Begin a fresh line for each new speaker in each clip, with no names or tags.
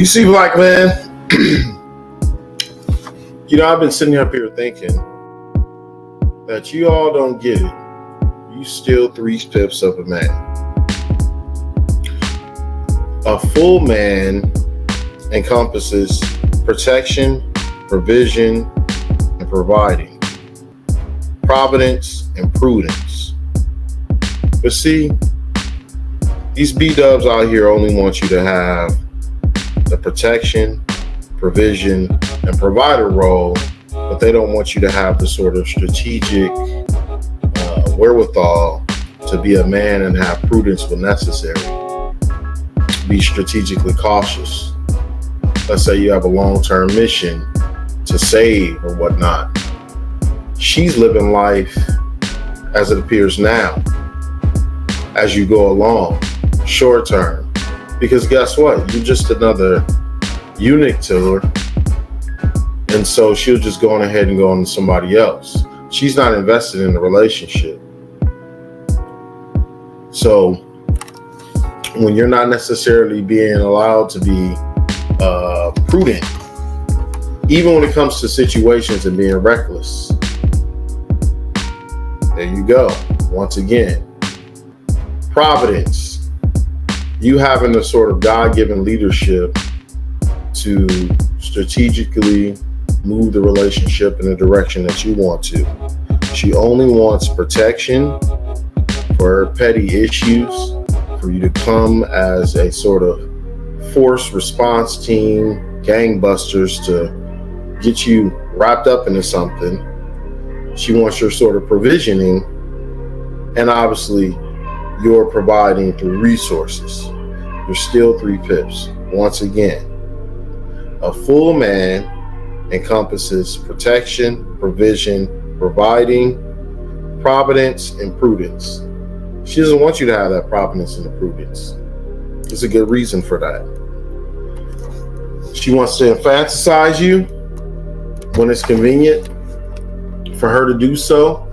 You see, black man, I've been sitting up here thinking that you all don't get it. You still 3/5 of a man. A full man encompasses protection, provision, and providing, providence, and prudence. But see, these B-dubs out here only want you to have the protection, provision, and provider role, but they don't want you to have the sort of strategic wherewithal to be a man and have prudence when necessary. Be strategically cautious. Let's say you have a long-term mission to save or whatnot. She's living life as it appears now, as you go along, short term. Because guess what? You're just another eunuch to her. And so she'll just go on ahead and go on to somebody else. She's not invested in the relationship. So when you're not necessarily being allowed to be prudent, even when it comes to situations and being reckless, there you go. Once again, providence. You having the sort of God-given leadership to strategically move the relationship in the direction that you want to. She only wants protection for her petty issues, for you to come as a sort of force response team, gangbusters to get you wrapped up into something. She wants your sort of provisioning, and obviously you're providing through resources. You're still 3/5. Once again, a full man encompasses protection, provision, providing, providence, and prudence. She doesn't want you to have that providence and the prudence. There's a good reason for that. She wants to infantilize you when it's convenient for her to do so.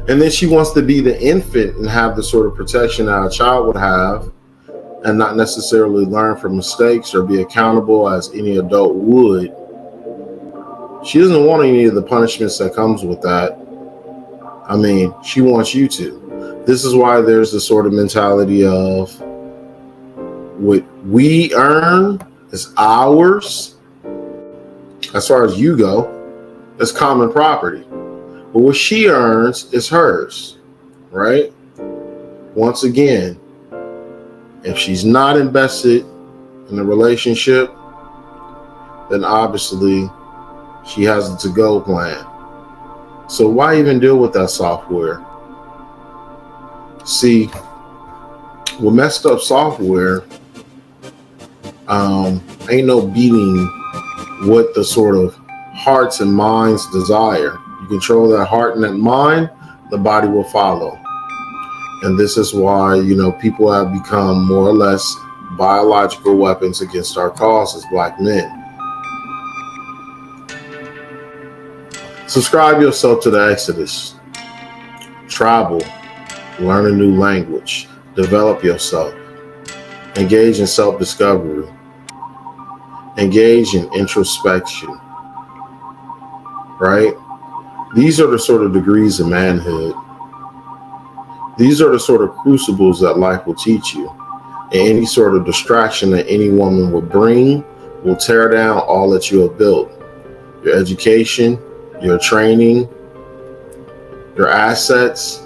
And then she wants to be the infant and have the sort of protection that a child would have and not necessarily learn from mistakes or be accountable as any adult would. She doesn't want any of the punishments that comes with that. I mean, she wants you to. This is why there's the sort of mentality of what we earn is ours. As far as you go, it's common property. But what she earns is hers, right? Once again, if she's not invested in the relationship, then obviously she has a to-go plan. So why even deal with that software? See, with messed up software, ain't no beating what the sort of hearts and minds desire. You control that heart and that mind, the body will follow. And this is why, people have become more or less biological weapons against our cause as black men. Subscribe yourself to the Exodus. Travel. Learn a new language. Develop yourself. Engage in self-discovery. Engage in introspection. Right? These are the sort of degrees of manhood. These are the sort of crucibles that life will teach you. And any sort of distraction that any woman will bring will tear down all that you have built. Your education, your training, your assets,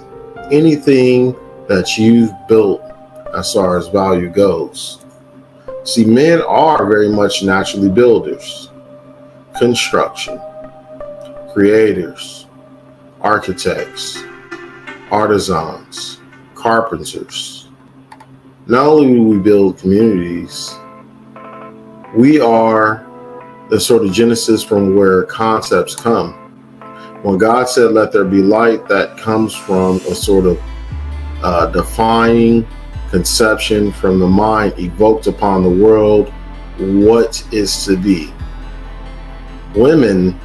anything that you've built as far as value goes. See, men are very much naturally builders, construction, creators, architects, artisans, carpenters. Not only do we build communities, we are the sort of genesis from where concepts come. When God said, "Let there be light," that comes from a sort of defining conception from the mind evoked upon the world what is to be. Women,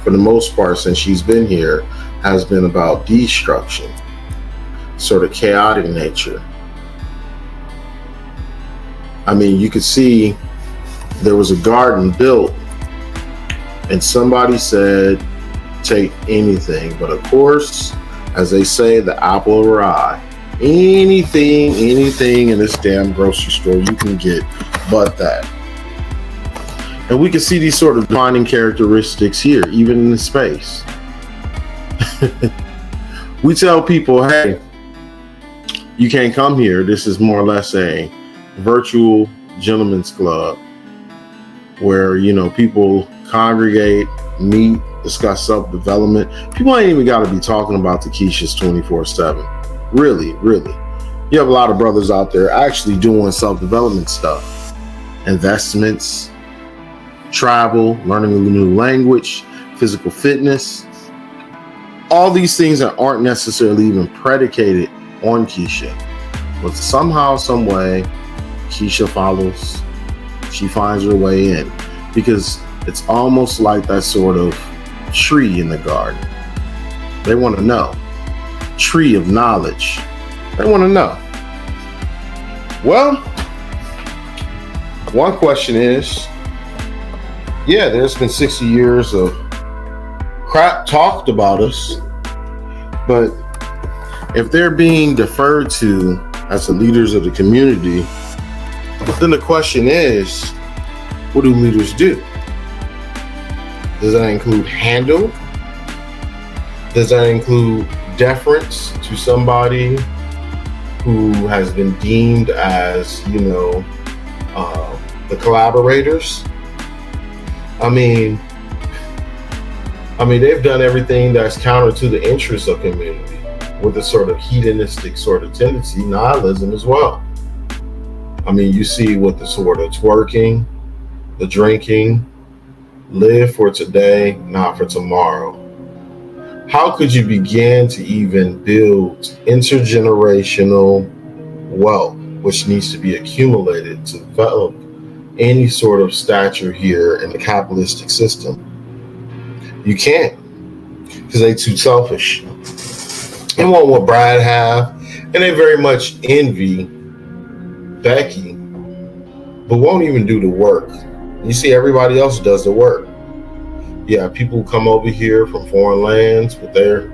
for the most part, since she's been here, has been about destruction, sort of chaotic nature. I mean, you could see there was a garden built, and somebody said, take anything. But of course, as they say, the apple of her eye. Anything in this damn grocery store you can get but that. And we can see these sort of defining characteristics here, even in the space. We tell people, hey, you can't come here. This is more or less a virtual gentleman's club where, you know, people congregate, meet, discuss self-development. People ain't even got to be talking about the Keishas 24/7. Really. You have a lot of brothers out there actually doing self-development stuff. Investments, travel, learning a new language, physical fitness. All these things that aren't necessarily even predicated on Keisha. But somehow, some way, Keisha follows. She finds her way in. Because it's almost like that sort of tree in the garden. They want to know. Tree of knowledge. They want to know. Well, one question is, yeah, there's been 60 years of crap talked about us, but if they're being deferred to as the leaders of the community, then the question is, what do leaders do? Does that include handle? Does that include deference to somebody who has been deemed as, you know, the collaborators? I mean, they've done everything that's counter to the interests of community with a sort of hedonistic sort of tendency, nihilism as well. I mean, you see with the sort of twerking, the drinking, live for today, not for tomorrow. How could you begin to even build intergenerational wealth, which needs to be accumulated to develop any sort of stature here in the capitalistic system? You can't, because they're too selfish. They want what Brad have, and they very much envy Becky, but won't even do the work. You see, everybody else does the work. Yeah, people come over here from foreign lands with their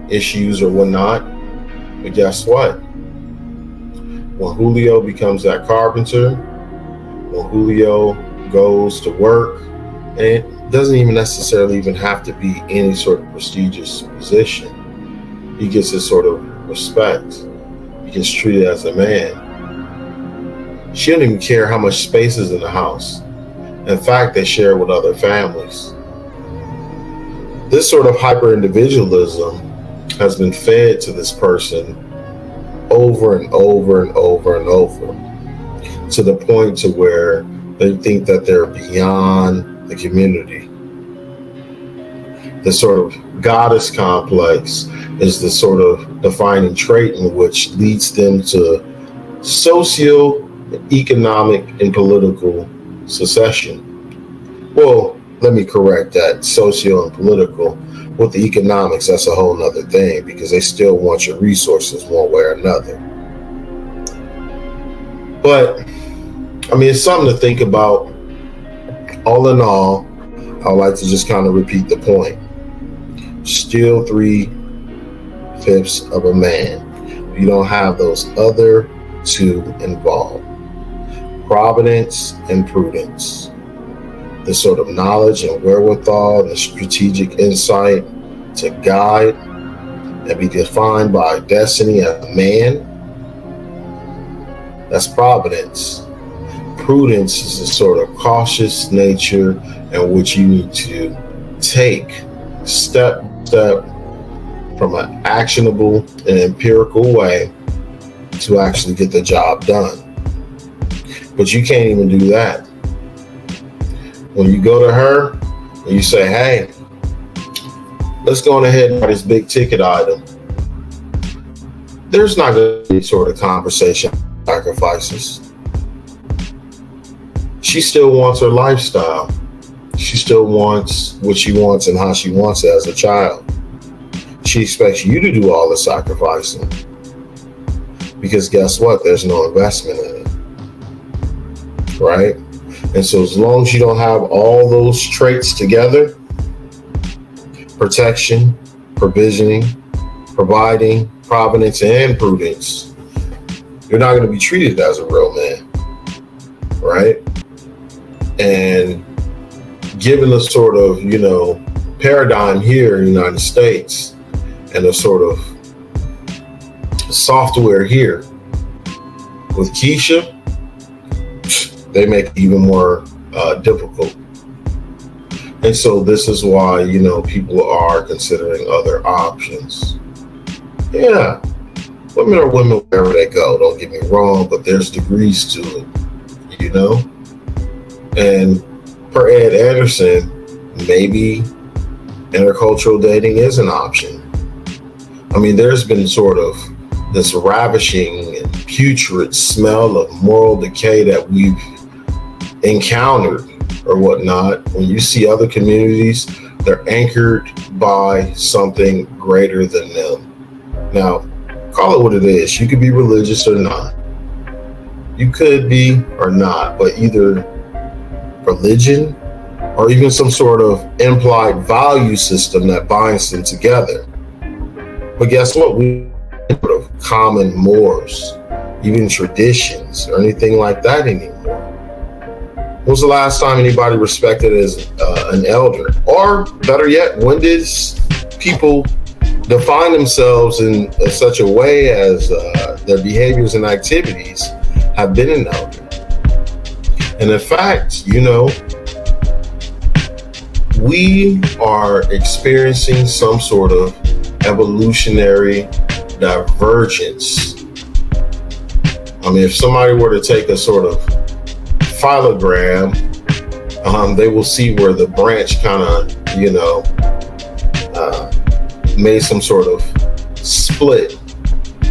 issues or whatnot, but guess what? When Julio becomes that carpenter, when Julio goes to work, and it doesn't even necessarily even have to be any sort of prestigious position, he gets this sort of respect. He gets treated as a man. She don't even care how much space is in the house. In fact, they share with other families. This sort of hyper-individualism has been fed to this person over and over and over and over, to the point to where they think that they're beyond the community. The sort of goddess complex is the sort of defining trait in which leads them to socio-economic and political secession. Well, let me correct that. Socio and political. With the economics, that's a whole nother thing, because they still want your resources one way or another. But, I mean, it's something to think about. All in all, I would like to just kind of repeat the point. Still 3/5 of a man. You don't have those other two involved. Providence and prudence. The sort of knowledge and wherewithal and the strategic insight to guide and be defined by destiny as a man. That's providence. Prudence is a sort of cautious nature in which you need to take step from an actionable and empirical way to actually get the job done. But you can't even do that. When you go to her and you say, hey, let's go on ahead and buy this big ticket item, there's not going to be sort of conversation sacrifices. She still wants her lifestyle. She still wants what she wants and how she wants it as a child. She expects you to do all the sacrificing. Because guess what? There's no investment in it. Right? And so as long as you don't have all those traits together, protection, provisioning, providing, providence, and prudence, you're not going to be treated as a real man, right? And given the sort of, paradigm here in the United States and the sort of software here with Keisha, they make it even more difficult. And so this is why, people are considering other options. Yeah, women are women wherever they go, don't get me wrong, but there's degrees to it, And per Ed Anderson, maybe intercultural dating is an option. I mean, there's been sort of this ravishing and putrid smell of moral decay that we've encountered or whatnot. When you see other communities, they're anchored by something greater than them. Now, call it what it is. You could be religious or not. You could be or not, but either religion or even some sort of implied value system that binds them together. But guess what? We have sort of common mores, even traditions or anything like that anymore. When was the last time anybody respected as an elder? Or better yet, when did people define themselves in such a way as their behaviors and activities have been an elder? And in fact, we are experiencing some sort of evolutionary divergence. I mean, if somebody were to take a sort of phylogram, they will see where the branch kind of, made some sort of split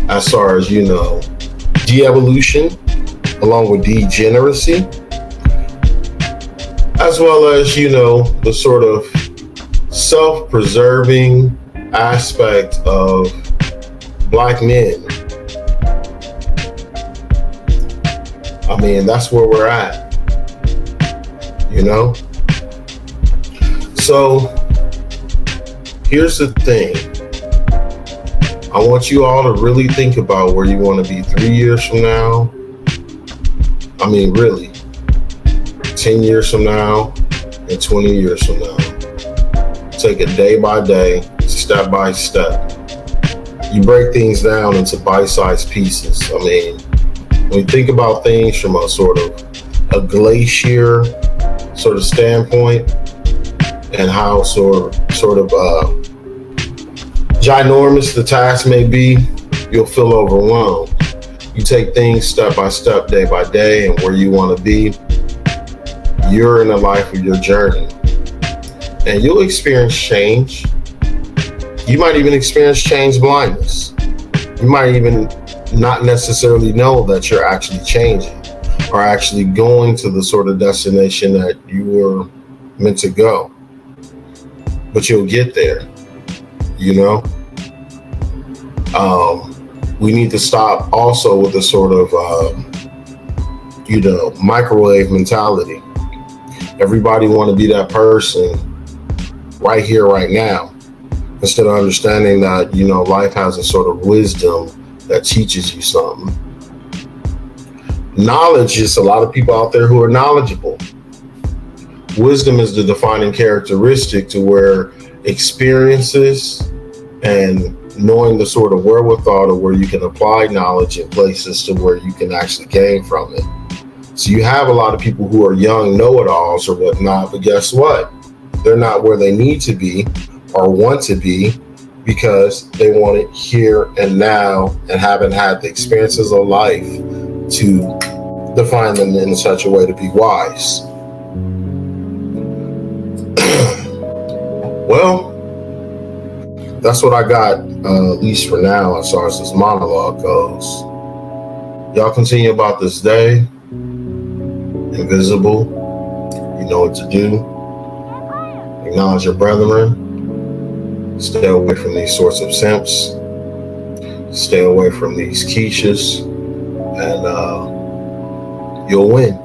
as far as, de-evolution along with degeneracy, as well as, the sort of self-preserving aspect of Black men. I mean, that's where we're at, So here's the thing. I want you all to really think about where you want to be 3 years from now. I mean, really, 10 years from now and 20 years from now. Take it day by day, step by step. You break things down into bite-sized pieces. I mean, when you think about things from a sort of a glacier sort of standpoint and how sort of ginormous the task may be, you'll feel overwhelmed. You take things step by step, day by day, and where you want to be, you're in the life of your journey. And you'll experience change. You might even experience change blindness. You might even not necessarily know that you're actually changing or actually going to the sort of destination that you were meant to go. But you'll get there, We need to stop also with the sort of, microwave mentality. Everybody want to be that person right here, right now, instead of understanding that, life has a sort of wisdom that teaches you something. Knowledge is a lot of people out there who are knowledgeable. Wisdom is the defining characteristic to where experiences and knowing the sort of wherewithal to where you can apply knowledge in places to where you can actually gain from it. So you have a lot of people who are young know-it-alls or whatnot, but guess what? They're not where they need to be or want to be because they want it here and now and haven't had the experiences of life to define them in such a way to be wise. Well, that's what I got, at least for now, as far as this monologue goes. Y'all continue about this day. Invisible. You know what to do. Acknowledge your brethren. Stay away from these sorts of simps. Stay away from these Keishas. And you'll win.